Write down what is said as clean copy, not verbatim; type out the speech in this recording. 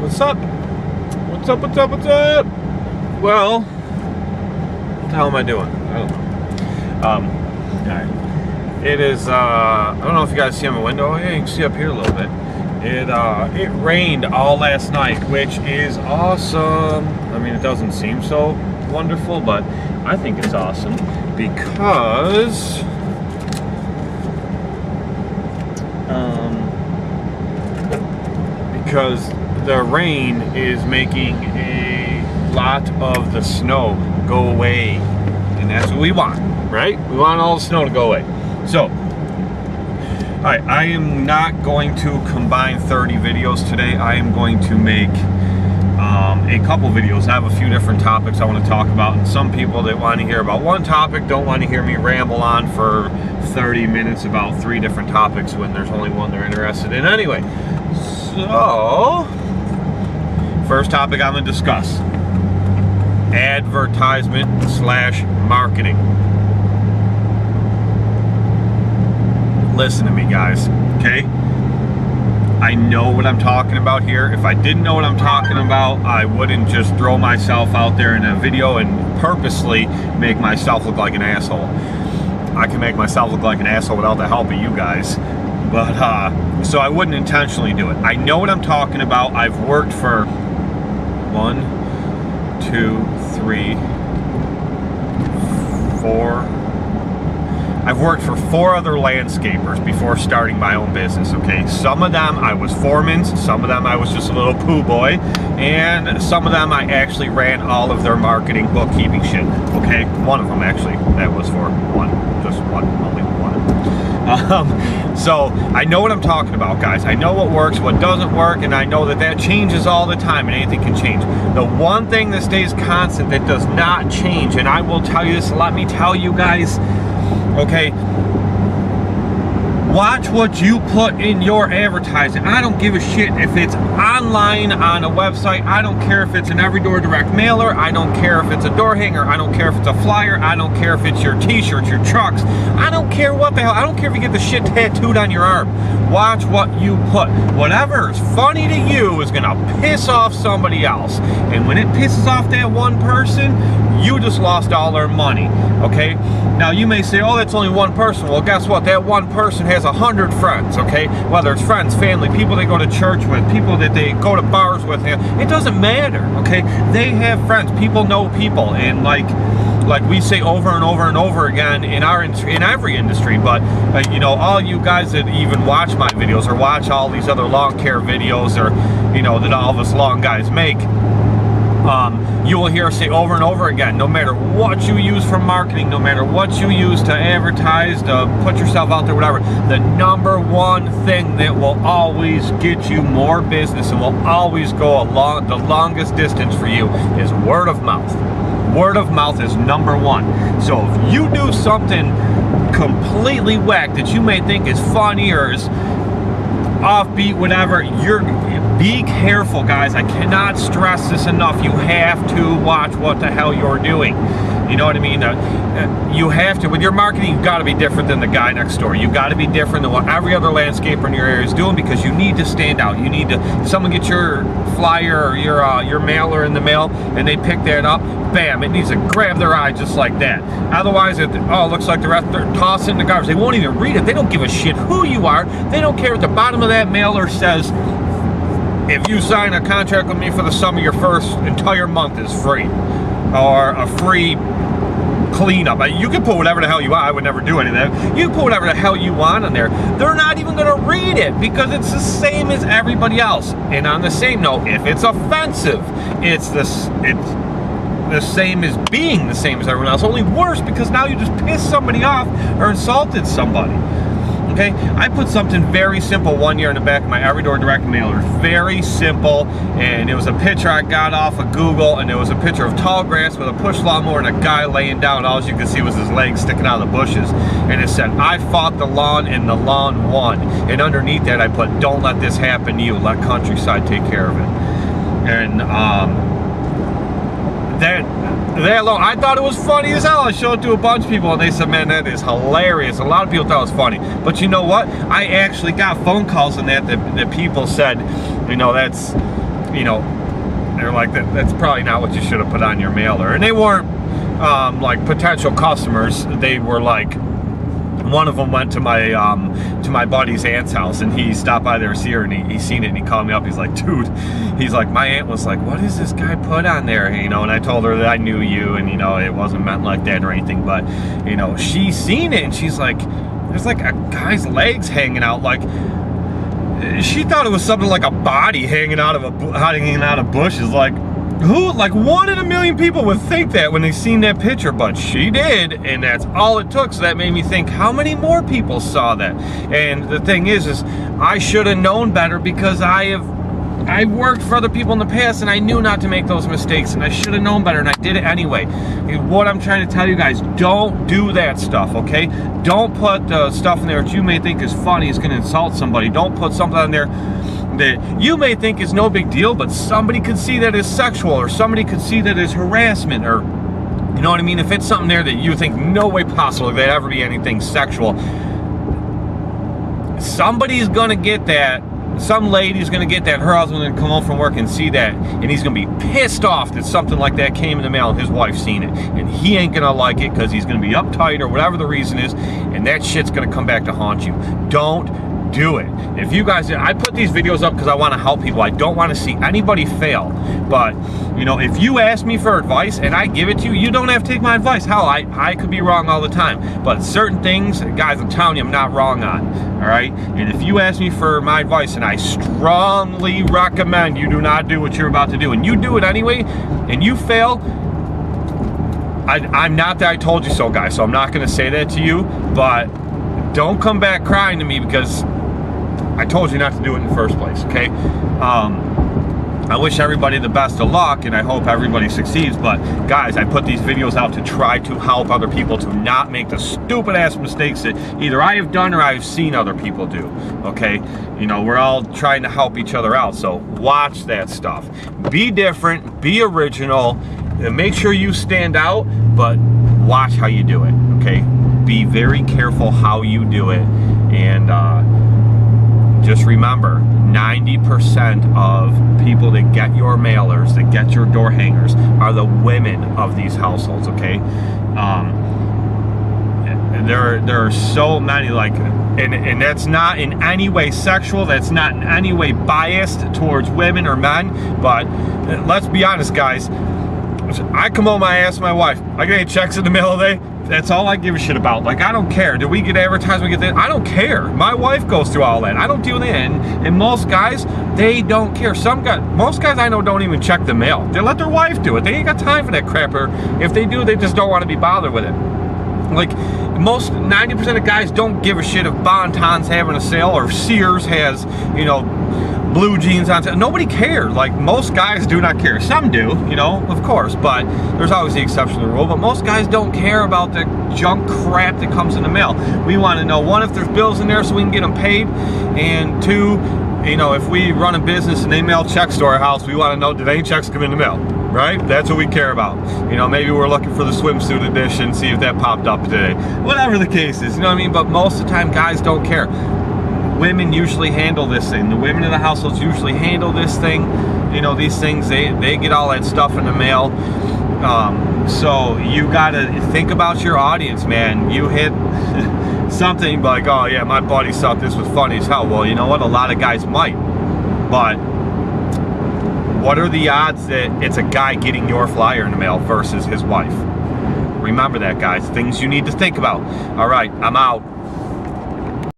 What's up? What's up, what's up, what's up? Well, what the hell am I doing? I don't know. Alright. It is, I don't know if you guys see on my window. Oh, yeah, you can see up here a little bit. It rained all last night, which is awesome. I mean, it doesn't seem so wonderful, but I think it's awesome because the rain is making a lot of the snow go away, and that's what we want, right? We want all the snow to go away. So, alright, I am not going to combine 30 videos today. I am going to make a couple videos. I have a few different topics I want to talk about, and some people that want to hear about one topic don't want to hear me ramble on for 30 minutes about 3 different topics when there's only one they're interested in anyway. So, first topic I'm going to discuss: advertisement/marketing. Listen to me, guys, okay? I know what I'm talking about here. If I didn't know what I'm talking about, I wouldn't just throw myself out there in a video and purposely make myself look like an asshole. I can make myself look like an asshole without the help of you guys. But, so I wouldn't intentionally do it. I know what I'm talking about. I've worked for 1, 2, 3, 4. I've worked for 4 other landscapers before starting my own business, okay? Some of them I was foremen, some of them I was just a little poo boy, and some of them I actually ran all of their marketing, bookkeeping shit, okay? One of them actually, that was for one, just one, only one. So I know what I'm talking about, guys. I know what works, what doesn't work, and I know that that changes all the time, and anything can change. The one thing that stays constant, that does not change, and I will tell you this, let me tell you guys, okay, watch what you put in your advertising. I don't give a shit if it's online on a website. I don't care if it's an every door direct mailer. I don't care if it's a door hanger. I don't care if it's a flyer. I don't care if it's your t-shirts, your trucks. I don't care what the hell. I don't care if you get the shit tattooed on your arm. Watch what you put. Whatever is funny to you is gonna piss off somebody else. And when it pisses off that one person, you just lost all their money, okay? Now you may say, oh, that's only one person. Well, guess what? That one person has 100 friends, okay? Whether it's friends, family, people they go to church with, people that they go to bars with, it doesn't matter, okay? They have friends. People know people, and like we say over and over and over again in every industry, but you know, all you guys that even watch my videos or watch all these other lawn care videos, or you know, that all of us lawn guys make, you will hear us say over and over again, no matter what you use for marketing, no matter what you use to advertise, to put yourself out there, whatever, the number one thing that will always get you more business and will always go along the longest distance for you is word of mouth. Word of mouth is number one. So if you do something completely whack that you may think is funny or is offbeat, whatever, be careful, guys. I cannot stress this enough. You have to watch what the hell you're doing. You know what I mean? You have to. With your marketing, you've got to be different than the guy next door. You've got to be different than what every other landscaper in your area is doing, because you need to stand out. You need to, if someone gets your flyer or your mailer in the mail and they pick that up, bam, it needs to grab their eye just like that. Otherwise, it looks like the rest, they're tossing in the garbage. They won't even read it. They don't give a shit who you are. They don't care if the bottom of that mailer says, if you sign a contract with me for the sum of your first entire month is free, or a free cleanup. You can put whatever the hell you want. I would never do any of that. You can put whatever the hell you want on there. They're not even going to read it because it's the same as everybody else. And on the same note, if it's offensive, it's the same as being the same as everyone else. Only worse, because now you just pissed somebody off or insulted somebody. Okay, I put something very simple one year in the back of my every door direct mailer. Very simple, and it was a picture I got off of Google, and it was a picture of tall grass with a push lawnmower and a guy laying down. All you could see was his legs sticking out of the bushes, and it said, "I fought the lawn and the lawn won." And underneath that I put, "Don't let this happen to you. Let Countryside take care of it." And that alone, I thought it was funny as hell. I showed it to a bunch of people and they said, "Man, that is hilarious." A lot of people thought it was funny, but you know what? I actually got phone calls on that people said, you know, that's you know, they're like, that's probably not what you should have put on your mailer. And they weren't like potential customers. They were like, one of them went to my buddy's aunt's house, and he stopped by there to see her, and he seen it, and he called me up. He's like, dude, he's like, my aunt was like, what does this guy put on there? You know, and I told her that I knew you, and you know, it wasn't meant like that or anything, but you know, she seen it, and she's like, there's like a guy's legs hanging out. Like, she thought it was something like a body hanging out of bushes. Like, who, like 1 in a million people would think that when they seen that picture, but she did, and that's all it took. So that made me think, how many more people saw that? And the thing is I should have known better, because I worked for other people in the past, and I knew not to make those mistakes, and I should have known better, and I did it anyway. What I'm trying to tell you guys, don't do that stuff, okay? Don't put stuff in there that you may think is funny, is going to insult somebody. Don't put something on there that you may think is no big deal, but somebody could see that as sexual, or somebody could see that as harassment, or, you know what I mean? If it's something there that you think no way possible that ever be anything sexual, somebody's going to get that. Some lady's going to get that. Her husband's going to come home from work and see that, and he's going to be pissed off that something like that came in the mail and his wife's seen it, and he ain't going to like it because he's going to be uptight or whatever the reason is, and that shit's going to come back to haunt you. Don't do it. If you guys, I put these videos up because I want to help people. I don't want to see anybody fail. But you know, if you ask me for advice and I give it to you, you don't have to take my advice. Hell, I could be wrong all the time, but certain things, guys, I'm telling you, I'm not wrong on. All right, and if you ask me for my advice, and I strongly recommend you do not do what you're about to do, and you do it anyway, and you fail, I'm not that I told you so guy, so I'm not going to say that to you, but don't come back crying to me because I told you not to do it in the first place, okay? I wish everybody the best of luck, and I hope everybody succeeds, but guys, I put these videos out to try to help other people to not make the stupid ass mistakes that either I have done or I've seen other people do, okay? You know, we're all trying to help each other out, so watch that stuff. Be different, be original, and make sure you stand out, but watch how you do it, okay? Be very careful how you do it, and just remember, 90% of people that get your mailers, that get your door hangers, are the women of these households, okay? There are so many, like, and that's not in any way sexual, that's not in any way biased towards women or men, but let's be honest, guys. I come home, I ask my wife, I get checks in the mail today. That's all I give a shit about. Like, I don't care. Do we get advertisement? Get that? I don't care. My wife goes through all that. I don't do that. And most guys, they don't care. Most guys I know don't even check the mail. They let their wife do it. They ain't got time for that crap. Or if they do, they just don't want to be bothered with it. Like, 90% of guys don't give a shit if Bon-Ton's having a sale or Sears has, you know, blue jeans on sale. Nobody cares. Like, most guys do not care. Some do, you know, of course, but there's always the exception to the rule. But most guys don't care about the junk crap that comes in the mail. We want to know, one, if there's bills in there so we can get them paid, and two, you know, if we run a business and they mail checks to our house, we want to know, did any checks come in the mail? Right? That's what we care about. You know, maybe we're looking for the swimsuit edition, see if that popped up today. Whatever the case is, you know what I mean? But most of the time, guys don't care. Women usually handle this thing. The women in the households usually handle this thing. You know, these things, they get all that stuff in the mail. So you gotta think about your audience, man. You hit something like, oh yeah, my buddy thought this was funny as hell. Well, you know what? A lot of guys might. But what are the odds that it's a guy getting your flyer in the mail versus his wife? Remember that, guys. Things you need to think about. All right, I'm out.